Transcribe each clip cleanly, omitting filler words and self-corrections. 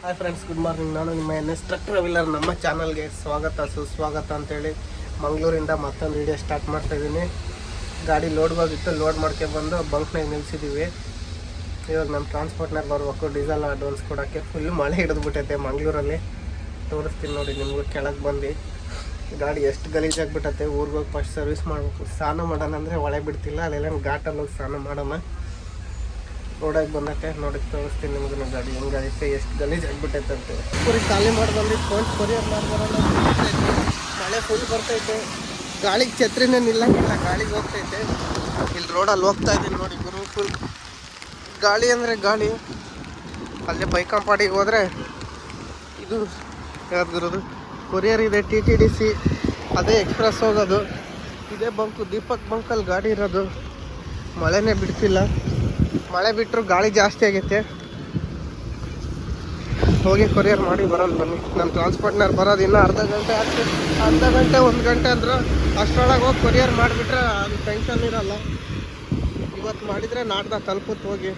Hi friends, good morning. ನಾನು ನಿಮ್ಮ NS truck traveller. ನಮ್ಮ ಚಾನಲ್ಗೆ ಸ್ವಾಗತ ಸುಸ್ವಾಗತ ಅಂತೇಳಿ ಮಂಗಳೂರಿಂದ ಮತ್ತೊಂದು ವಿಡಿಯೋ ಸ್ಟಾರ್ಟ್ ಮಾಡ್ತಾಯಿದ್ದೀನಿ. ಗಾಡಿ ಲೋಡ್ ಹೋಗಿತ್ತು, ಲೋಡ್ ಮಾಡ್ಕೊಂಡ್ಬಂದು ಬಂಕ್ನಾಗ ನಿಲ್ಲಿಸಿದ್ದೀವಿ. ಇವಾಗ ನಮ್ಮ ಟ್ರಾನ್ಸ್ಪೋರ್ಟ್ನಾಗ ಬರ್ಬೇಕು ಡೀಸೆಲ್ ಅಡ್ವಾನ್ಸ್ ಕೊಡೋಕ್ಕೆ. ಫುಲ್ ಮಳೆ ಹಿಡಿದ್ಬಿಟ್ಟೈತೆ ಮಂಗಳೂರಲ್ಲಿ. ತೋರಿಸ್ತೀನಿ ನೋಡಿ ನಿಮಗೂ. ಕೆಳಗೆ ಬಂದು ಗಾಡಿ ಎಷ್ಟು ಗಲೀಜಾಗಿಬಿಟ್ಟೈತೆ. ಊರಿಗೆ ಹೋಗಿ ಫಸ್ಟ್ ಸರ್ವಿಸ್ ಮಾಡಬೇಕು. ಸ್ನಾನ ಮಾಡೋಣ ಅಂದರೆ ಒಳಗೆ ಬಿಡ್ತಿಲ್ಲ. ಅಲ್ಲೆಲ್ಲ ಘಾಟಲ್ಲಿ ಹೋಗಿ ಸ್ನಾನ ಮಾಡೋಣ. ರೋಡಾಗಿ ಬಂದೈತೆ ನೋಡಿ, ತೋರಿಸ್ತೀನಿ ನಿಮ್ಗೆ ಗಾಡಿ ಹೆಂಗೈತೆ, ಎಷ್ಟು ಗಲೀಜ್ ಆಗಿಬಿಟ್ಟೈತೆ ಅಂತ. ಪೂರಿ ಖಾಲಿ ಮಾಡಿ ಬಂದು ಫೋನ್ ಕೊರಿಯರ್ ಮಾಡ್ಬರೋಣ. ಮಳೆ ಫುಲ್ ಬರ್ತೈತೆ. ಗಾಳಿಗೆ ಛತ್ರಿನೇ ನಿಲ್ಲಂಗಿಲ್ಲ, ಗಾಳಿಗೆ ಹೋಗ್ತೈತೆ. ಇಲ್ಲಿ ರೋಡಲ್ಲಿ ಹೋಗ್ತಾ ಇದ್ದೀನಿ ನೋಡಿ ಗುರು. ಫುಲ್ ಗಾಳಿ ಅಂದರೆ ಗಾಳಿ. ಅಲ್ಲೇ ಬೈಕಂಪಾಡಿಗೆ ಹೋದರೆ ಇದು ಯಾವ್ದು ಕೊರಿಯರ್ ಇದೆ, TTDC. ಅದೇ ಎಕ್ಸ್ಪ್ರೆಸ್ ಹೋಗೋದು. ಇದೇ ಬಂಕು, ದೀಪಕ್ ಬಂಕಲ್ಲಿ ಗಾಡಿ ಇರೋದು. ಮಳೆನೇ ಬಿಡ್ತಿಲ್ಲ. ಮಳೆ ಬಿಟ್ಟರು ಗಾಳಿ ಜಾಸ್ತಿ ಆಗೈತೆ. ಹೋಗಿ ಕೊರಿಯರ್ ಮಾಡಿ ಬರೋದು ಬನ್ನಿ. ನಮ್ಮ ಟ್ರಾನ್ಸ್ಪೋರ್ಟ್ನವ್ರು ಬರೋದು ಇನ್ನೂ ಅರ್ಧ ಗಂಟೆ ಆಗ್ತದೆ. ಅರ್ಧ ಗಂಟೆ 1 ಗಂಟೆ ಅಂದ್ರೆ ಅಷ್ಟರೊಳಗೆ ಹೋಗಿ ಕೊರಿಯರ್ ಮಾಡಿಬಿಟ್ರೆ ಅದು ಟೆನ್ಷನ್ ಇರೋಲ್ಲ. ಇವತ್ತು ಮಾಡಿದರೆ ನಾಡ್ದ ತಲುಪುತ್ತೆ. ಹೋಗಿ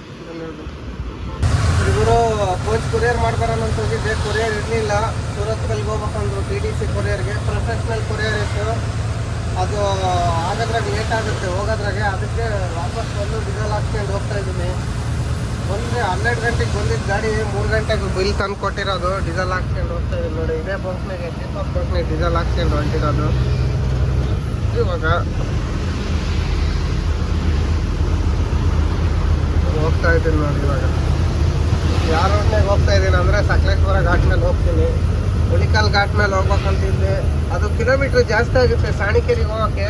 ಇವರು ಕೋಚ್ ಕೊರಿಯರ್ ಮಾಡ್ಬರೋಣ ಅಂತ ಹೋಗಿದ್ದೆ. ಕೊರಿಯರ್ ಇರಲಿಲ್ಲ. ಸೂರತ್ಕಲ್ಗೆ ಹೋಗ್ಬೇಕಂದ್ರು TTC ಕೊರಿಯರ್ಗೆ. ಪ್ರೊಫೆಷ್ನಲ್ ಕೊರಿಯರ್ ಇತ್ತು. ಅದು ಆಗೋದ್ರಾಗ ಲೇಟ್ ಆಗುತ್ತೆ ಹೋಗೋದ್ರಾಗೆ. ಅದಕ್ಕೆ ವಾಪಸ್ ಬಂದು ಡೀಸೆಲ್ ಹಾಕ್ಸ್ಕೊಂಡು ಹೋಗ್ತಾ ಇದ್ದೀನಿ. ಬಂದರೆ 12 ಗಂಟೆಗೆ ಬಂದಿದ್ದು ಗಾಡಿ 3 ಗಂಟೆಗೆ ಬಿಲ್ ತಂದು ಕೊಟ್ಟಿರೋದು. ಡೀಸೆಲ್ ಹಾಕ್ಸ್ಕೊಂಡು ಹೋಗ್ತಾ ಇದ್ದೀನಿ ನೋಡಿ. ಇದೇ ಬಂಕ್ನಾಗೆ, ದೀಪಕ್ ಬಂಕ್ನಾಗೆ ಡೀಸೆಲ್ ಹಾಕ್ಸ್ಕೊಂಡು ಹೊಂಟಿರೋದು. ಇವಾಗ ಹೋಗ್ತಾ ಇದ್ದೀನಿ ನೋಡಿ. ಇವಾಗ ಯಾವ ರೋಡ್ನಾಗ ಹೋಗ್ತಾ ಇದ್ದೀನಿ ಅಂದರೆ ಸಕಲೇಶ್ವರ ಘಾಟ್ ಮೇಲೆ ಹೋಗ್ತೀನಿ. ಹುಲಿಕಲ್ ಘಾಟ್ ಮೇಲೆ ಹೋಗ್ಬೇಕಂತಿದ್ದೆ. ಅದು ಕಿಲೋಮೀಟ್ರ್ ಜಾಸ್ತಿ ಆಗುತ್ತೆ. ಸಾಣಿಕೇರಿಗೆ ಹೋಗೋಕ್ಕೆ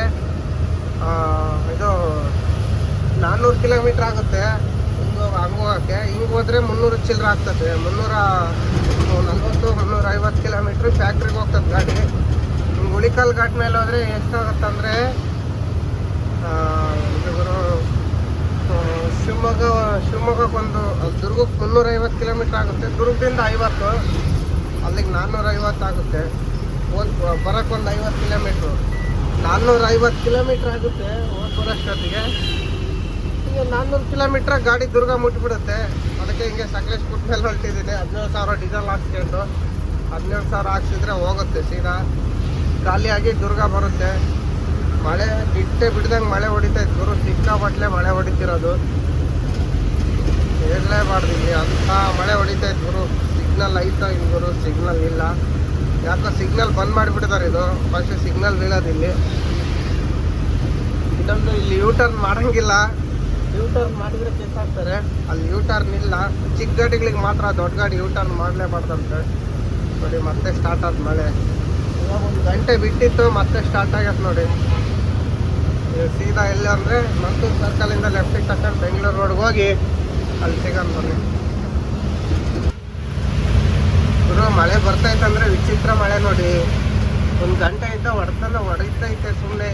ಇದು 400 ಕಿಲೋಮೀಟ್ರ್ ಆಗುತ್ತೆ. ಹಂಗೆ ಹೋಗೋಕ್ಕೆ. ಹಿಂಗೆ ಹೋದರೆ 300 ಚಿಲ್ಲರೆ ಆಗ್ತದೆ. 340 350 ಕಿಲೋಮೀಟ್ರ್ ಫ್ಯಾಕ್ಟ್ರಿಗೆ ಹೋಗ್ತದೆ ಗಾಡಿ. ಹಿಂಗೆ ಹುಲಿಕಲ್ ಘಾಟ್ ಮೇಲೆ ಹೋದರೆ ಎಷ್ಟಾಗುತ್ತಂದರೆ ಶಿವಮೊಗ್ಗಕ್ಕೊಂದು ದುರ್ಗಕ್ಕೆ 350 ಕಿಲೋಮೀಟ್ರ್ ಆಗುತ್ತೆ. ದುರ್ಗದಿಂದ 50, ಅಲ್ಲಿಗೆ 450 ಆಗುತ್ತೆ. ಬರೋಕ್ಕೊಂದು 50 ಕಿಲೋಮೀಟ್ರು. 450 ಕಿಲೋಮೀಟ್ರ್ ಆಗುತ್ತೆ ಹೋಗಿ ಬರೋಷ್ಟೊತ್ತಿಗೆ. ಈಗ 400 ಕಿಲೋಮೀಟ್ರ್ ಗಾಡಿ ದುರ್ಗ ಮುಟ್ಬಿಡುತ್ತೆ. ಅದಕ್ಕೆ ಹಿಂಗೆ ಸಕಲೇಶ್ಪುರ ಮೇಲೆ ಹೊರಟಿದ್ದೀನಿ. 17,000 ಡೀಸೆಲ್ ಹಾಕ್ಸ್ಕೊಂಡು 17,000 ಹಾಕ್ಸಿದ್ರೆ ಹೋಗುತ್ತೆ ಸೀದಾ. ಖಾಲಿಯಾಗಿ ದುರ್ಗ ಬರುತ್ತೆ. ಮಳೆ ಬಿಡ್ದಂಗೆ ಮಳೆ ಹೊಡಿತೈತೆ ಗುರು. ಸಿಕ್ಕಾಪಟ್ಟಲೆ ಮಳೆ ಹೊಡಿತಿರೋದು. ಹೇಳಲೇಬಾರ್ದು. ಇಲ್ಲಿ ಅಂಥ ಮಳೆ ಹೊಡಿತೈತೆ ಗುರು. ಸಿಗ್ನಲ್ ಐತೋ ಇಲ್ಲಿ ಗುರು, ಸಿಗ್ನಲ್ ಇಲ್ಲ. ಯಾಕೋ ಸಿಗ್ನಲ್ ಬಂದ್ ಮಾಡಿಬಿಟ್ಟಿದ್ದಾರೆ. ಇದು ಫಸ್ಟ್ ಸಿಗ್ನಲ್ ಬೀಳೋದಿಲ್ಲಿ. ಇನ್ನೊಂದು ಇಲ್ಲಿ ಯೂಟರ್ನ್ ಮಾಡೋಂಗಿಲ್ಲ. ಯೂಟರ್ನ್ ಮಾಡಿದರೆ ಕೇಸ್ ಆಗ್ತಾರೆ. ಅಲ್ಲಿ ಯೂಟರ್ನ್ ಇಲ್ಲ. ಚಿಕ್ಕ ಗಾಡಿಗಳಿಗೆ ಮಾತ್ರ, ದೊಡ್ಡ ಗಾಡಿ ಯೂಟರ್ನ್ ಮಾಡಲೇಬಾರ್ದಂತೆ ನೋಡಿ. ಮತ್ತೆ ಸ್ಟಾರ್ಟ್ ಆದ ಮಳೆ. ಇವಾಗ 1 ಗಂಟೆ ಬಿಟ್ಟಿತ್ತು, ಮತ್ತೆ ಸ್ಟಾರ್ಟ್ ಆಗತ್ತೆ ನೋಡಿ. ಸೀದಾ ಎಲ್ಲ ಅಂದರೆ ಮಂತೂರು ಸರ್ಕಲಿಂದ ಲೆಫ್ಟಿಗೆ ತಗೊಂಡು ಬೆಂಗಳೂರು ರೋಡ್ಗೆ ಹೋಗಿ ಅಲ್ಲಿ ಸಿಗೋಣ ಬನ್ನಿ. ಮಳೆ ಬರ್ತೈತಂದ್ರೆ ವಿಚಿತ್ರ ಮಳೆ ನೋಡಿ. 1 ಗಂಟೆ ಇದ್ದ ಹೊಡಿತೈತೆ ಸುಮ್ಮನೆ.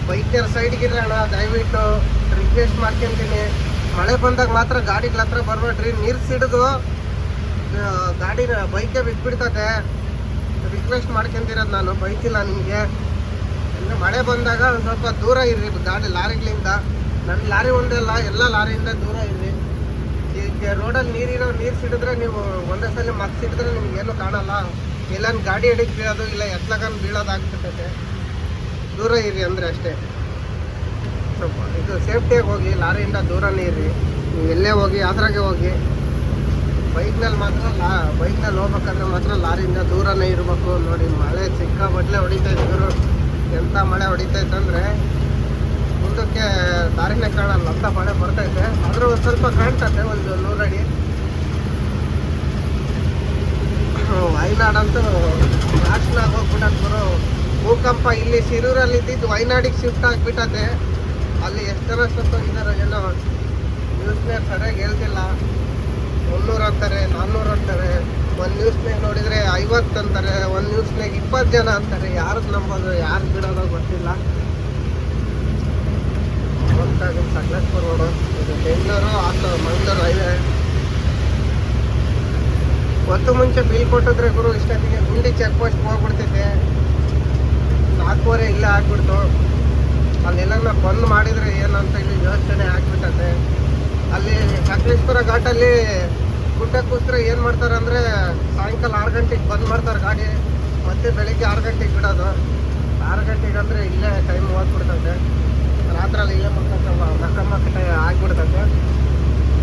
ಬೈಕರ್ ಸೈಡ್ಗಿರೋಣ ದಯವಿಟ್ಟು ರಿಕ್ವೆಸ್ಟ್ ಮಾಡ್ಕೊಂತೀನಿ. ಮಳೆ ಬಂದಾಗ ಮಾತ್ರ ಗಾಡಿಗಳ ಹತ್ರ ಬರ್ಬೇಡ್ರಿ. ನೀರು ಸಿಡಿದು ಗಾಡಿನ ಬೈಕೇ ಬಿಟ್ಬಿಡ್ತದೆ. ರಿಕ್ವೆಸ್ಟ್ ಮಾಡ್ಕೊಂತಿರೋದು ನಾನು, ಬೈತಿಲ್ಲ ನಿಮಗೆ. ಅಂದರೆ ಮಳೆ ಬಂದಾಗ ಒಂದು ಸ್ವಲ್ಪ ದೂರ ಇರ್ರಿ ಗಾಡಿ ಲಾರಿಗಳಿಂದ. ನನ್ನ ಲಾರಿ ಒಂದೇ ಅಲ್ಲ, ಎಲ್ಲ ಲಾರಿಯಿಂದ ದೂರ ಇರ್ರಿ. ಈಗ ರೋಡಲ್ಲಿ ನೀರು ಸಿಡಿದ್ರೆ ನೀವು ಒಂದೇ ಸಲ ಮತ್ತೆ ಸಿಡಿದ್ರೆ ನಿಮ್ಗೇನು ಕಾಣಲ್ಲ. ಇಲ್ಲ ಗಾಡಿ ಅಡಿಗೆ ಬೀಳೋದು, ಇಲ್ಲ ಎತ್ಲಗನ್ ಬೀಳೋದಾಗ್ಬಿಡ್ತೈತೆ. ದೂರ ಇರ್ರಿ ಅಂದರೆ ಅಷ್ಟೇ. ಸ್ವಲ್ಪ ಇದು ಸೇಫ್ಟಿಯಾಗಿ ಹೋಗಿ, ಲಾರಿಯಿಂದ ದೂರನೇ ಇರ್ರಿ. ನೀವು ಎಲ್ಲೇ ಹೋಗಿ ಯಾತ್ರಾಗೆ ಹೋಗಿ. ಬೈಕ್ನಲ್ಲಿ ಹೋಗ್ಬೇಕಾದ್ರೆ ಮಾತ್ರ ಲಾರಿಯಿಂದ ದೂರನೇ ಇರಬೇಕು ನೋಡಿ. ಮಳೆ ಸಿಕ್ಕಾಪಟ್ಟಲೆ ಹೊಡಿತೈತೆ ಗುರು. ಎಂಥ ಮಳೆ ಹೊಡಿತೈತೆ ಮುಂದಕ್ಕೆ ದಾರಿನೇ ಕಾಣಲ್ಲ ಅಂತ ಮಳೆ ಬರ್ತೈತೆ. ಆದರೂ ಒಂದು ಸ್ವಲ್ಪ ಕಾಣ್ತದೆ, ಒಂದು 100 ಅಡಿ. ವಯನಾಡಂತೂ ನಾಶನಾಗ ಹೋಗ್ಬಿಟ್ಟದ್ ಗುರು. ಭೂಕಂಪ ಇಲ್ಲಿ ಶಿರೂರಲ್ಲಿ ಇದ್ದಿದ್ದು ವಯನಾಡಿಗೆ ಶಿಫ್ಟ್ ಆಗಿಬಿಟ್ಟದೆ. ಅಲ್ಲಿ ಎಷ್ಟು ಜನ ಸತ್ತೋಗಿದ್ದಾರೆ ಏನೋ. ನ್ಯೂಸ್ನಾಗ ಸರಿಯಾಗಿ ಹೇಳ್ತಿಲ್ಲ. 300 ಅಂತಾರೆ, 400 ಅಂತಾರೆ. ಒಂದು ನ್ಯೂಸ್ನಾಗ ನೋಡಿದರೆ 50 ಅಂತಾರೆ, ಒಂದು ನ್ಯೂಸ್ನಾಗ 20 ಜನ ಅಂತಾರೆ. ಯಾರದ್ದು ನಂಬೋದು, ಯಾರು ಬಿಡೋದೋ ಗೊತ್ತಿಲ್ಲ. ಹೋಗ್ತಾಯಿದ್ದೀನಿ ಸಕಲೇಶ್ಪುರ ರೋಡು. ಇದು ಬೆಂಗಳೂರು ಮಂಗಳೂರು ಹೈವೇ. ಹೊತ್ತು ಮುಂಚೆ ಬಿಲ್ ಕೊಟ್ಟಿದ್ರೆ ಗುರು ಇಷ್ಟೊತ್ತಿಗೆ ಗುಂಡಿ ಚೆಕ್ ಪೋಸ್ಟ್ ಹೋಗ್ಬಿಡ್ತಿದ್ದೆ. 4 ಇಲ್ಲೇ ಆಗ್ಬಿಡ್ತು. ಅಲ್ಲೆಲ್ಲ ಬಂದ್ ಮಾಡಿದರೆ ಏನಂತ ಇಲ್ಲಿ ಯೋಚನೆ ಆಗ್ಬಿಟ್ಟದೆ. ಅಲ್ಲಿ ಸಕಲೇಶ್ಪುರ ಘಾಟಲ್ಲಿ ಗುಡ್ಡ ಕೂತ್ರೆ ಏನು ಮಾಡ್ತಾರೆ ಅಂದರೆ ಸಾಯಂಕಾಲ 6 ಗಂಟೆಗೆ ಬಂದ್ ಮಾಡ್ತಾರೆ ಗಾಡಿ, ಮತ್ತೆ ಬೆಳಿಗ್ಗೆ 6 ಗಂಟೆಗೆ ಬಿಡೋದು. 6 ಗಂಟೆಗೆ ಅಂದರೆ ಇಲ್ಲೇ ಟೈಮ್ ಹೋಗ್ಬಿಡ್ತೈತೆ, ರಾತ್ರಲ್ಲಿ ಇಲ್ಲೇ ಮಕ್ಕ ಆಗಿಬಿಡ್ತೈತೆ.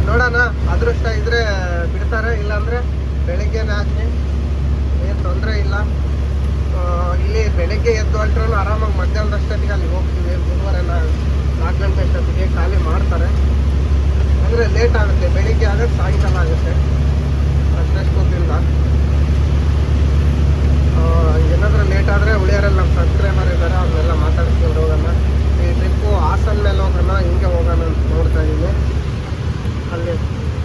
ನೋಡೋಣ, ಅದೃಷ್ಟ ಇದ್ರೆ ಬಿಡ್ತಾರೆ, ಇಲ್ಲಾಂದರೆ ಬೆಳಿಗ್ಗೆನೇ ಹಾಕಿ, ಏನು ತೊಂದರೆ ಇಲ್ಲ. ಇಲ್ಲಿ ಬೆಳಗ್ಗೆ ಎದ್ದು ಹೊರಟ್ರೂ ಆರಾಮಾಗಿ ಮಧ್ಯಾಹ್ನದಷ್ಟೊತ್ತಿಗೆ ಅಲ್ಲಿ ಹೋಗ್ತೀವಿ. ಗುರುವಾರ 4 ಗಂಟೆ ಅಷ್ಟೊತ್ತಿಗೆ ಖಾಲಿ ಮಾಡ್ತಾರೆ. ಅಂದರೆ ಲೇಟ್ ಆಗುತ್ತೆ, ಬೆಳಿಗ್ಗೆ ಆಗುತ್ತೆ, ಸಾಯಂಕಾಲ ಆಗುತ್ತೆ ಅಷ್ಟೊತ್ತಿಂದ. ಏನಾದರೂ ಲೇಟ್ ಆದರೆ ಉಳಿಯೋರಲ್ಲಿ ನಮ್ಮ ಸಬ್ಸ್ಕ್ರೈಬರ್ ಇದ್ದಾರೆ, ಅವನ್ನೆಲ್ಲ ಮಾತಾಡಿಸ್ಕೊಂಡು ಹೋಗೋಣ. ಈ ಟ್ರಿಪ್ಪು ಹಾಸನ ಮೇಲೆ ಹೋಗೋಣ, ಹಿಂಗೆ ಹೋಗೋಣ ಅಂತ ನೋಡ್ತಾ ಇದ್ದೀನಿ. ಅಲ್ಲಿ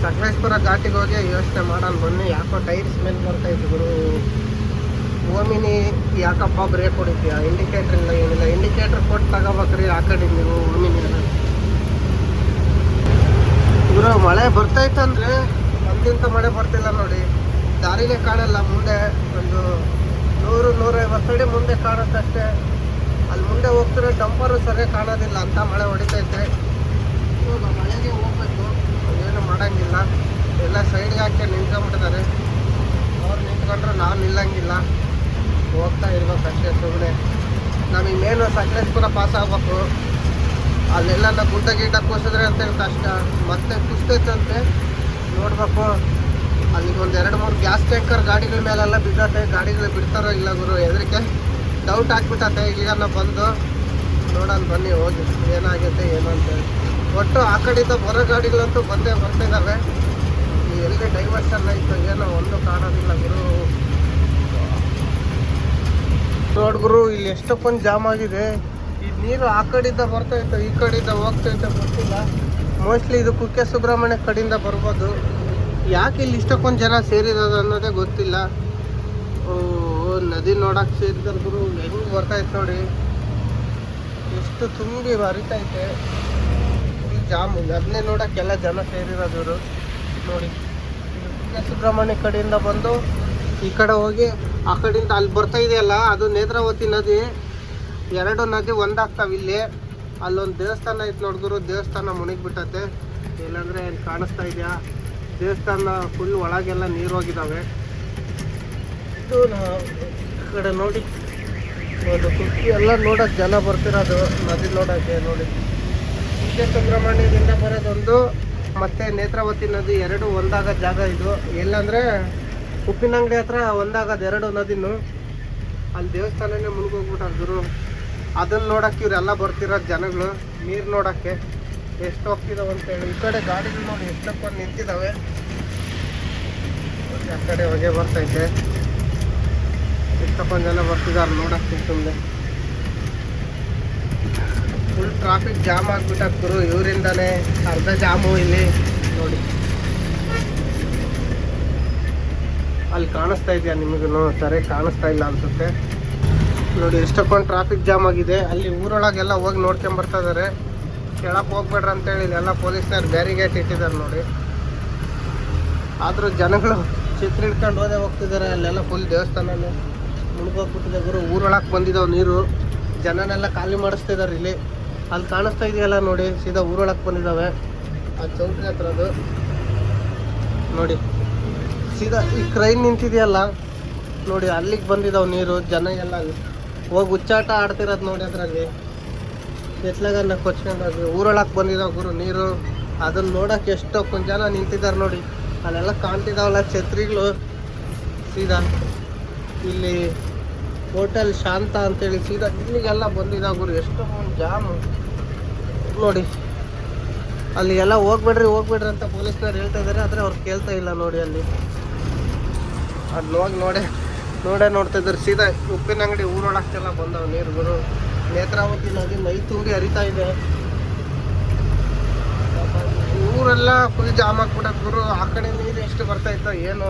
ಸಕಲೇಶ್ಪುರ ಘಾಟಿಗೆ ಹೋಗಿ ಯೋಚನೆ ಮಾಡೋಣ ಬನ್ನಿ. ಯಾಕೋ ಟೈರ್ ಸ್ಮೆಲ್ ಬರ್ತಾಯಿತ್ತು ಗುರು. ಓಮಿನಿ ಯಾಕಪ್ಪ ಬ್ರೇಕ್ ಹೊಡಿತೀಯ, ಇಂಡಿಕೇಟ್ರ್ ಇಲ್ಲ ಏನಿಲ್ಲ, ಇಂಡಿಕೇಟ್ರ್ ಕೊಟ್ಟು ತಗೋಬೇಕ್ರಿ ಆ ಕಡೆ ನೀವು ಓಮಿನಿಯನ್ನು. ಗುರು ಮಳೆ ಬರ್ತೈತಂದ್ರೆ ಒಂದಿಂತ ಮಳೆ ಬರ್ತಿಲ್ಲ ನೋಡಿ, ದಾರಿನೇ ಕಾಣಲ್ಲ. ಮುಂದೆ ಒಂದು 100-150 ಅಡಿ ಮುಂದೆ ಕಾಣುತ್ತಷ್ಟೇ. ಅಲ್ಲಿ ಮುಂದೆ ಹೋಗ್ತಾರೆ ಡಂಪರು ಸರಿಯಾಗಿ ಕಾಣೋದಿಲ್ಲ ಅಂತ ಮಳೆ ಹೊಡಿತೈತೆ. ಇವಾಗ ಮಳೆಗೆ ಹೋಗ್ಬೇಕು, ಏನು ಮಾಡೋಂಗಿಲ್ಲ. ಎಲ್ಲ ಸೈಡ್ಗೆ ಹಾಕಿ ನಿಂತ್ಕೊಂಡ್ಬಿಟ್ಟಿದ್ದಾರೆ. ಅವ್ರು ನಿಂತ್ಕೊಂಡ್ರೆ ನಾವು ನಿಲ್ಲಂಗಿಲ್ಲ, ಹೋಗ್ತಾ ಇರ್ಬೇಕಷ್ಟೇ ಸುಮ್ಮನೆ. ನಮಗೆ ಮೇನು ಸಕಲೇಶ್ಪುರ ಪಾಸ್ ಆಗ್ಬೇಕು. ಅಲ್ಲೆಲ್ಲ ನಾವು ಗುಡ್ಡ ಗಿಡ್ಡ ಕೂಸಿದ್ರೆ ಅಂತ ಕಷ್ಟ, ಮತ್ತೆ ಕುಸ್ತೈತಂತೆ ನೋಡ್ಬೇಕು. ಅಲ್ಲಿಗೆ ಒಂದು 2-3 ಗ್ಯಾಸ್ ಟ್ಯಾಂಕರ್ ಗಾಡಿಗಳ ಮೇಲೆಲ್ಲ ಬಿದ್ದತೆ. ಗಾಡಿಗಳು ಬಿಡ್ತಾರೋ ಇಲ್ಲ ಗುರು, ಹೆದರಿಕೆ ಡೌಟ್ ಹಾಕ್ಬಿಟ್ಟತೆ. ಈಗ ನಾವು ಬಂದು ನೋಡೋಣ ಬನ್ನಿ, ಹೋಗಿ ಏನಾಗುತ್ತೆ ಏನು ಅಂತೇಳಿ. ಒಟ್ಟು ಆ ಕಡೆಯಿಂದ ಬರೋ ಗಾಡಿಗಳಂತೂ ಬಂದೇ ಬರ್ತಿದ್ದಾವೆ. ಎಲ್ಲಿ ಡೈವರ್ಷನ್ ಆಯಿತು ಏನೋ ಒಂದು ಕಾಣೋದಿಲ್ಲ ಗುರು. ನೋಡ್ ಗುರು, ಇಲ್ಲಿ ಎಷ್ಟಕ್ಕೊಂದು ಜಾಮ್ ಆಗಿದೆ. ಈ ನೀರು ಆ ಕಡೆಯಿಂದ ಬರ್ತಾಯಿತ್ತು, ಈ ಕಡೆಯಿಂದ ಹೋಗ್ತೈತೆ ಗೊತ್ತಿಲ್ಲ. ಮೋಸ್ಟ್ಲಿ ಇದು ಕುಕ್ಕೆ ಸುಬ್ರಹ್ಮಣ್ಯ ಕಡೆಯಿಂದ ಬರ್ಬೋದು. ಯಾಕೆ ಇಲ್ಲಿ ಇಷ್ಟಕ್ಕೊಂದು ಜನ ಸೇರಿರೋದು ಅನ್ನೋದೇ ಗೊತ್ತಿಲ್ಲ. ನದಿ ನೋಡಕ್ಕೆ ಸೇರಿದ್ರು ಗುರು, ಹೆಂಗೆ ಬರ್ತಾಯಿತ್ತು ನೋಡಿ, ಎಷ್ಟು ತುಂಬಿ ಹರಿತೈತೆ ಈ ಜಾಮು. ಅದನ್ನೇ ನೋಡೋಕ್ಕೆಲ್ಲ ಜನ ಸೇರಿರೋದು ನೋಡಿ. ಕುಕ್ಕೆ ಸುಬ್ರಹ್ಮಣ್ಯ ಕಡೆಯಿಂದ ಬಂದು ಈ ಕಡೆ ಹೋಗಿ ಆ ಕಡೆಯಿಂದ ಅಲ್ಲಿ ಬರ್ತಾ ಇದೆಯಲ್ಲ, ಅದು ನೇತ್ರಾವತಿ ನದಿ. 2 ನದಿ ಒಂದಾಗ್ತಾವೆ ಇಲ್ಲಿ. ಅಲ್ಲೊಂದು ದೇವಸ್ಥಾನ ಐತೆ ನೋಡಿದ್ರು, ದೇವಸ್ಥಾನ ಮುಳುಗಿಬಿಟ್ಟತೆ. ಇಲ್ಲಾಂದರೆ ಅಲ್ಲಿ ಕಾಣಿಸ್ತಾ ಇದೆಯಾ, ದೇವಸ್ಥಾನ ಫುಲ್ ಒಳಗೆಲ್ಲ ನೀರು ಹೋಗಿದ್ದಾವೆ. ಇದು ಈ ಕಡೆ ನೋಡಿ, ಒಂದು ಕುಕ್ಕಿ ಎಲ್ಲ ನೋಡೋಕ್ಕೆ ಜನ ಬರ್ತಿರೋದು ನದಿ ನೋಡೋಕ್ಕೆ ನೋಡಿ. ಕುಕ್ಕೆ ಸುಬ್ರಹ್ಮಣ್ಯದಿಂದ ಬರೋದೊಂದು, ಮತ್ತು ನೇತ್ರಾವತಿ ನದಿ 2 ಒಂದಾಗ ಜಾಗ ಇದು. ಎಲ್ಲಂದರೆ ಉಪ್ಪಿನಂಗಡಿ ಹತ್ರ ಒಂದಾಗದು 2 ನದಿನೂ. ಅಲ್ಲಿ ದೇವಸ್ಥಾನನೇ ಮುಳುಗೋಗ್ಬಿಟ್ಟಾರೆ ಗುರು. ಅದನ್ನು ನೋಡೋಕ್ಕೆ ಇವರೆಲ್ಲ ಬರ್ತಿರೋದು ಜನಗಳು, ನೀರು ನೋಡೋಕ್ಕೆ ಎಷ್ಟು ಹೋಗ್ತಿದ್ದಾವೆ ಅಂತೇಳಿ. ಈ ಕಡೆ ಗಾಡಿಗಳು ನೋಡಿ ಎಷ್ಟಕ್ಕೊಂದು ನಿಂತಿದ್ದಾವೆ. ಆ ಕಡೆ ಹೊಗೆ ಬರ್ತೈತೆ, ಎಷ್ಟಕ್ಕೊಂದು ಜನ ಬರ್ತಿದ್ದಾರೆ ನೋಡೋಕ್ಕೆ. ಸುಮ್ಮನೆ ಫುಲ್ ಟ್ರಾಫಿಕ್ ಜಾಮ್ ಆಗಿಬಿಟ್ಟಾರೆ ಗುರು. ಇವರಿಂದಾನೇ ಅರ್ಧ ಜಾಮು ಇಲ್ಲಿ ನೋಡಿ. ಅಲ್ಲಿ ಕಾಣಿಸ್ತಾ ಇದೆಯಾ ನಿಮಗೂ? ಸರಿ ಕಾಣಿಸ್ತಾ ಇಲ್ಲ ಅನ್ಸುತ್ತೆ ನೋಡಿ. ಎಷ್ಟಕ್ಕೊಂದು ಟ್ರಾಫಿಕ್ ಜಾಮ್ ಆಗಿದೆ. ಅಲ್ಲಿ ಊರೊಳಗೆಲ್ಲ ಹೋಗಿ ನೋಡ್ಕೊಂಬರ್ತಾ ಇದ್ದಾರೆ. ಕೆಳಕ್ಕೆ ಹೋಗ್ಬೇಡ್ರಿ ಅಂತೇಳಿ ಎಲ್ಲ ಪೊಲೀಸ್ನವ್ರು ಬ್ಯಾರಿಗೇಟ್ ಇಟ್ಟಿದ್ದಾರೆ ನೋಡಿ. ಆದರೂ ಜನಗಳು ಛತ್ರಿ ಹಿಡ್ಕೊಂಡು ಹೋದೇ ಹೋಗ್ತಿದ್ದಾರೆ. ಅಲ್ಲೆಲ್ಲ ಫುಲ್ ದೇವಸ್ಥಾನನೇ ಮುಳುಗೋಗ್ಬಿಟ್ಟಿದೆ ಗುರು. ಊರೊಳಗೆ ಬಂದಿದ್ದಾವೆ ನೀರು, ಜನನೆಲ್ಲ ಖಾಲಿ ಮಾಡಿಸ್ತಿದ್ದಾರೆ ಇಲ್ಲಿ. ಅಲ್ಲಿ ಕಾಣಿಸ್ತಾ ಇದೆಯಲ್ಲ ನೋಡಿ, ಸೀದಾ ಊರೊಳಗೆ ಬಂದಿದ್ದಾವೆ. ಆ ಚೌಟ್ರಿ ಹತ್ರ ಅದು ನೋಡಿ, ಸೀದಾ ಈ ಕ್ರೈನ್ ನಿಂತಿದೆಯಲ್ಲ ನೋಡಿ, ಅಲ್ಲಿಗೆ ಬಂದಿದ್ದಾವೆ ನೀರು. ಜನ ಎಲ್ಲ ಹೋಗಿ ಹುಚ್ಚಾಟ ಆಡ್ತಿರೋದು ನೋಡಿ. ಅದರಲ್ಲಿ ಎತ್ಲಾಗನ್ನ ಕೊಚ್ಕೊಂಡೋಗಿ ಊರೊಳಗೆ ಬಂದಿದ್ದಾವೆ ಗುರು ನೀರು. ಅದನ್ನು ನೋಡೋಕೆ ಎಷ್ಟೊಂದು ಜನ ನಿಂತಿದ್ದಾರೆ ನೋಡಿ. ಅಲ್ಲೆಲ್ಲ ಕಾಣ್ತಿದ್ದಾವಲ್ಲ ಛತ್ರಿಗಳು. ಸೀದಾ ಇಲ್ಲಿ ಹೋಟೆಲ್ ಶಾಂತ ಅಂತೇಳಿ ಸೀದಾ ಇಲ್ಲಿಗೆಲ್ಲ ಬಂದಿದ್ದಾವೆ ಗುರು. ಎಷ್ಟೊಂದು ಜಾಮು ನೋಡಿ. ಅಲ್ಲಿ ಎಲ್ಲ ಹೋಗ್ಬೇಡ್ರಿ ಅಂತ ಪೊಲೀಸ್ನವ್ರು ಹೇಳ್ತಾ ಇದ್ದಾರೆ, ಆದರೆ ಅವ್ರು ಕೇಳ್ತಾ ಇಲ್ಲ ನೋಡಿ. ಅಲ್ಲಿ ಅದು ಹೋಗಿ ನೋಡ್ತಾ ಇದ್ದಾರೆ. ಸೀದಾ ಉಪ್ಪಿನಂಗಡಿ ಊರೊಳಕ್ಕೆಲ್ಲ ಬಂದವು ನೀರು ಗುರು. ನೇತ್ರಾವತಿ ನದಿ ಮೈ ತುಂಬಿ ಹರಿತಾ ಇದೆ. ಊರೆಲ್ಲ ಫುಲ್ ಜಾಮ್ ಆಗ್ಬಿಟ್ಟೆ ಗುರು. ಆ ಕಡೆ ನೀರು ಎಷ್ಟು ಬರ್ತಾಯಿತ್ತೋ ಏನು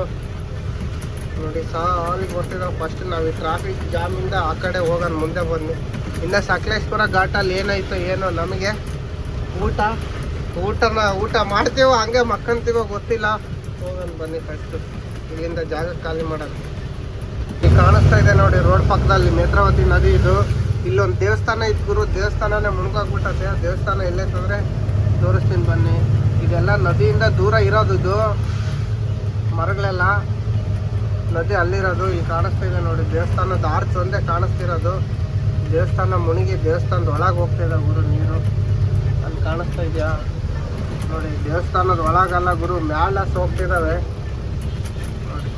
ನೋಡಿ, ಸಾಲಿಗೆ ಬರ್ತಿದ್ದಾವೆ. ಫಸ್ಟ್ ನಾವು ಈ ಟ್ರಾಫಿಕ್ ಜಾಮಿಂದ ಆ ಕಡೆ ಹೋಗೋಣ, ಮುಂದೆ ಬಂದು. ಇನ್ನು ಸಕಲೇಶ್ಪುರ ಘಾಟಲ್ಲಿ ಏನಾಯ್ತೋ ಏನೋ. ನಮಗೆ ಊಟ ಮಾಡ್ತೀವೋ ಹಂಗೆ ಮಕ್ಕಂತೀವೋ ಗೊತ್ತಿಲ್ಲ. ಹೋಗೋಣ ಬನ್ನಿ ಫಸ್ಟು, ಇಲ್ಲಿಂದ ಜಾಗ ಖಾಲಿ ಮಾಡೋದು. ಈಗ ಕಾಣಿಸ್ತಾ ಇದೆ ನೋಡಿ ರೋಡ್ ಪಕ್ಕದಲ್ಲಿ ನೇತ್ರಾವತಿ ನದಿ. ಇದು ಇಲ್ಲೊಂದು ದೇವಸ್ಥಾನ ಇತ್ತು ಗುರು, ದೇವಸ್ಥಾನನೇ ಮುಳುಗೋಗ್ಬಿಟ್ಟದೆ. ದೇವಸ್ಥಾನ ಎಲ್ಲೈತಂದರೆ ತೋರಿಸ್ತೀನಿ ಬನ್ನಿ. ಇದೆಲ್ಲ ನದಿಯಿಂದ ದೂರ ಇರೋದು. ಇದು ಮರಗಳೆಲ್ಲ. ನದಿ ಅಲ್ಲಿರೋದು ಇಲ್ಲಿ ಕಾಣಿಸ್ತಾ ಇದೆ ನೋಡಿ. ದೇವಸ್ಥಾನದ ಆರ್ಚ್ ಒಂದೇ ಕಾಣಿಸ್ತಿರೋದು. ದೇವಸ್ಥಾನ ಮುಳುಗಿ ದೇವಸ್ಥಾನದ ಒಳಗೆ ಹೋಗ್ತಿದೆ ಗುರು ನೀರು. ಅಲ್ಲಿ ಕಾಣಿಸ್ತಾ ಇದೆಯಾ ನೋಡಿ. ದೇವಸ್ಥಾನದ ಒಳಗಲ್ಲ ಗುರು, ಮ್ಯಾಲ ಹೋಗ್ತಿದ್ದಾವೆ ನೋಡಿ.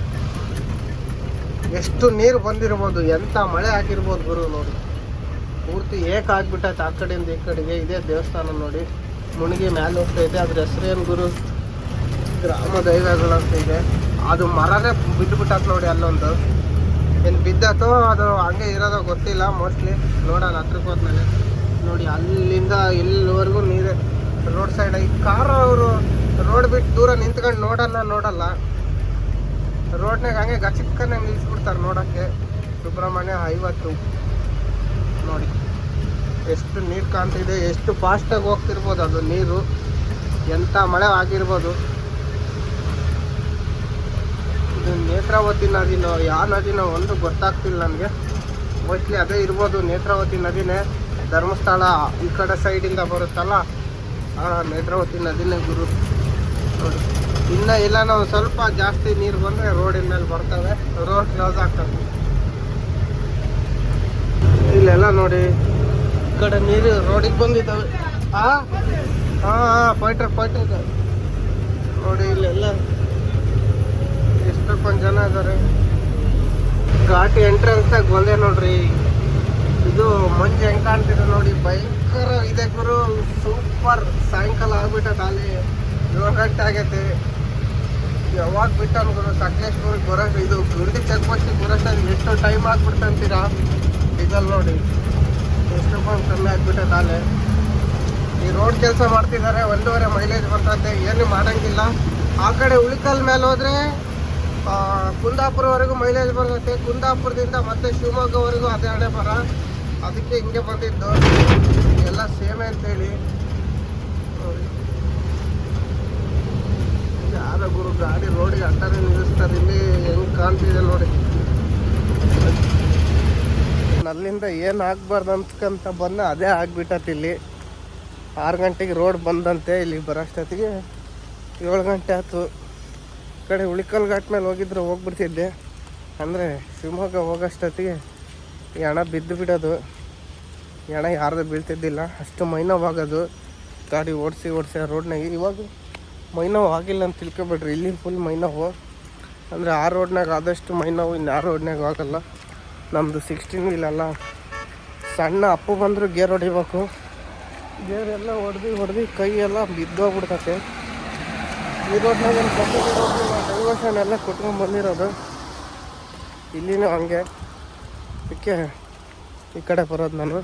ಎಷ್ಟು ನೀರು ಬಂದಿರ್ಬೋದು, ಎಂಥ ಮಳೆ ಆಗಿರ್ಬೋದು ಗುರು ನೋಡಿ. ಪೂರ್ತಿ ಏಕಾಗ್ಬಿಟ್ಟೈತೆ ಆ ಕಡೆಯಿಂದ ಈ ಕಡೆಗೆ. ಇದೇ ದೇವಸ್ಥಾನ ನೋಡಿ, ಮುಳುಗಿ ಮ್ಯಾಲೆ ಹೋಗ್ತಾ ಇದೆ. ಅದ್ರ ಹೆಸರೇನು ಗುರು, ಗ್ರಾಮ ದೈವಗಳಂತ ಇದೆ. ಅದು ಮರನೇ ಬಿದ್ದುಬಿಟ್ಟತ್ ನೋಡಿ. ಅಲ್ಲೊಂದು ಏನು ಬಿದ್ದಾತೋ ಅದು ಹಂಗೆ ಇರೋದೋ ಗೊತ್ತಿಲ್ಲ. ಮೋಸ್ಟ್ಲಿ ನೋಡೋಣ ಹತ್ರಕ್ಕೆ ಹೋದ್ಮೇಲೆ ನೋಡಿ. ಅಲ್ಲಿಂದ ಇಲ್ಲಿವರೆಗೂ ನೀರೇ ರೋಡ್ ಸೈಡ್. ಈ ಕಾರ್ ಅವರು ರೋಡ್ ಬಿಟ್ಟು ದೂರ ನಿಂತ್ಕೊಂಡು ನೋಡಲ್ಲ. ರೋಡ್ನಾಗ ಹಂಗೆ ಗಚಿಕ್ಕನೆ ನಿಲ್ಲಿಸ್ಬಿಡ್ತಾರೆ ನೋಡೋಕ್ಕೆ. ಸುಬ್ರಹ್ಮಣ್ಯ 50 ನೋಡಿ ಎಷ್ಟು ನೀರು ಕಾಣ್ತಿದೆ, ಎಷ್ಟು ಫಾಸ್ಟಾಗಿ ಹೋಗ್ತಿರ್ಬೋದು ಅದು ನೀರು. ಎಂಥ ಮಳೆ ಆಗಿರ್ಬೋದು. ಇದು ನೇತ್ರಾವತಿ ನದಿನೋ ಯಾವ ನದಿನೋ ಒಂದು ಗೊತ್ತಾಗ್ತಿಲ್ಲ ನನಗೆ. ಮೋಸ್ಟ್ಲಿ ಅದೇ ಇರ್ಬೋದು, ನೇತ್ರಾವತಿ ನದಿನೇ. ಧರ್ಮಸ್ಥಳ ಈ ಕಡೆ ಸೈಡಿಂದ ಬರುತ್ತಲ್ಲ, ನೇತ್ರಾವತಿ ನದಿನೇ ಗುರು ನೋಡಿ. ಇನ್ನು ಇಲ್ಲ, ನಾವು ಸ್ವಲ್ಪ ಜಾಸ್ತಿ ನೀರು ಬಂದರೆ ರೋಡಿನ ಮೇಲೆ ಬರ್ತವೆ, ರೋಡ್ ಕ್ಲೋಸ್ ಆಗ್ತವೆ. ಇಲ್ಲೆಲ್ಲ ನೋಡಿ ಈ ಕಡೆ ನೀರು ರೋಡಿಗೆ ಬಂದಿದ್ದಾವೆ. ಹಾಂ ಫೈಟರ್ ನೋಡಿ. ಇಲ್ಲೆಲ್ಲ ಎಷ್ಟೊಂದು ಜನ ಇದ್ದಾರೆ. ಘಾಟಿ ಎಂಟ್ರೆನ್ಸ್ನಾಗ ಬಂದೆ ನೋಡ್ರಿ. ಇದು ಮಂಜು ಹೆಂಗೆ ಕಾಣ್ತಿದೆ ನೋಡಿ, ಭಯಂಕರ ಇದೆ ಗುರು. ಸೂಪರ್. ಸಾಯಂಕಾಲ ಆಗ್ಬಿಟ್ಟದ, ಅಲ್ಲಿ 7 ಗಂಟೆ ಆಗೈತೆ. ಯಾವಾಗ ಬಿಟ್ಟನು ಗುರು ಸಕಲೇಶ್ಪುರಕ್ಕೆ ಬರೋಷ್ಟು. ಇದು ಗುಂಡಿ ಚೆಕ್ ಪೋಸ್ಟಿಗೆ ಬರೋಷ್ಟು ಎಷ್ಟು ಟೈಮ್ ಆಗ್ಬಿಡ್ತು ಅಂತೀರಾ. ಡೀಸೆಲ್ ನೋಡಿ ಎಷ್ಟು ಕಮ್ಮಿ ಆಗ್ಬಿಟ್ಟೈತೆ ಅಲ್ಲೇ. ಈ ರೋಡ್ ಕೆಲಸ ಮಾಡ್ತಿದ್ದಾರೆ, 1.5 ಮೈಲೇಜ್ ಬರ್ತೈತೆ. ಏನು ಮಾಡೋಂಗಿಲ್ಲ. ಆ ಕಡೆ ಉಳಿಕಲ್ ಮೇಲೆ ಹೋದರೆ ಕುಂದಾಪುರವರೆಗೂ ಮೈಲೇಜ್ ಬರ್ತೈತೆ. ಕುಂದಾಪುರದಿಂದ ಮತ್ತೆ ಶಿವಮೊಗ್ಗವರೆಗೂ ಅದೇ ಹಣೆ ಬರ. ಅದಕ್ಕೆ ಹಿಂಗೆ ಬಂದಿದ್ದು. ಎಲ್ಲ ಸೇಮೆ ಅಂತೇಳಿ ನೋಡಿ. ಯಾರ ಗುರು ಗಾಡಿ ರೋಡಿಗೆ ಅಡ್ಡಾರೆ ನಿಲ್ಲಿಸ್ತಾರೆ. ಇಲ್ಲಿ ಹೆಂಗೆ ಕಾಣ್ತಿದೆ ನೋಡಿ. ಅಲ್ಲಿಂದ ಏನು ಆಗ್ಬಾರ್ದು ಅಂತಕ್ಕಂತ ಬಂದ ಅದೇ ಆಗ್ಬಿಟ್ಟತಿ. ಇಲ್ಲಿ 6 ಗಂಟೆಗೆ ರೋಡ್ ಬಂದಂತೆ. ಇಲ್ಲಿ ಬರೋಷ್ಟೊತ್ತಿಗೆ 7 ಗಂಟೆ ಆಯ್ತು. ಈ ಕಡೆ ಉಳಿಕಲ್ ಘಾಟ್ ಮೇಲೆ ಹೋಗಿದ್ರೆ ಹೋಗ್ಬಿಡ್ತಿದ್ದೆ. ಅಂದರೆ ಶಿವಮೊಗ್ಗ ಹೋಗೋಷ್ಟೊತ್ತಿಗೆ ಈ ಹಣ ಬಿದ್ದು ಬಿಡೋದು. ಈ ಹಣ ಯಾರ್ದು ಬೀಳ್ತಿದ್ದಿಲ್ಲ, ಅಷ್ಟು ಮೈನೋವಾಗೋದು ಗಾಡಿ ಓಡಿಸಿ ರೋಡ್ನಾಗ. ಇವಾಗ ಮೈನೋವು ಆಗಿಲ್ಲ ಅಂತ ತಿಳ್ಕೊಬೇಡ್ರಿ. ಇಲ್ಲಿ ಫುಲ್ ಮೈನೋವು. ಅಂದರೆ ಆ ರೋಡ್ನಾಗ ಆದಷ್ಟು ಮೈನೋವು ಇನ್ನು ರೋಡ್ನಾಗ ಆಗಲ್ಲ. ನಮ್ಮದು 16 ವೀಲಲ್ಲ, ಸಣ್ಣ ಅಪ್ಪು ಬಂದರೂ ಗೇರ್ ಹೊಡಿಬೇಕು. ಗೇರೆಲ್ಲ ಹೊಡೆದು ಕೈ ಎಲ್ಲ ಬಿದ್ದೋಗ್ಬಿಡ್ತೈತೆ. ಈ ರೋಡ್ನಾಗ ಏನು ಡೈವರ್ಷನ್ ಎಲ್ಲ ಕೊಟ್ಕೊಂಡು ಬಂದಿರೋದು. ಇಲ್ಲಿನೂ ಹಂಗೆ. ಅದಕ್ಕೆ ಈ ಕಡೆ ಬರೋದು ನಾನು.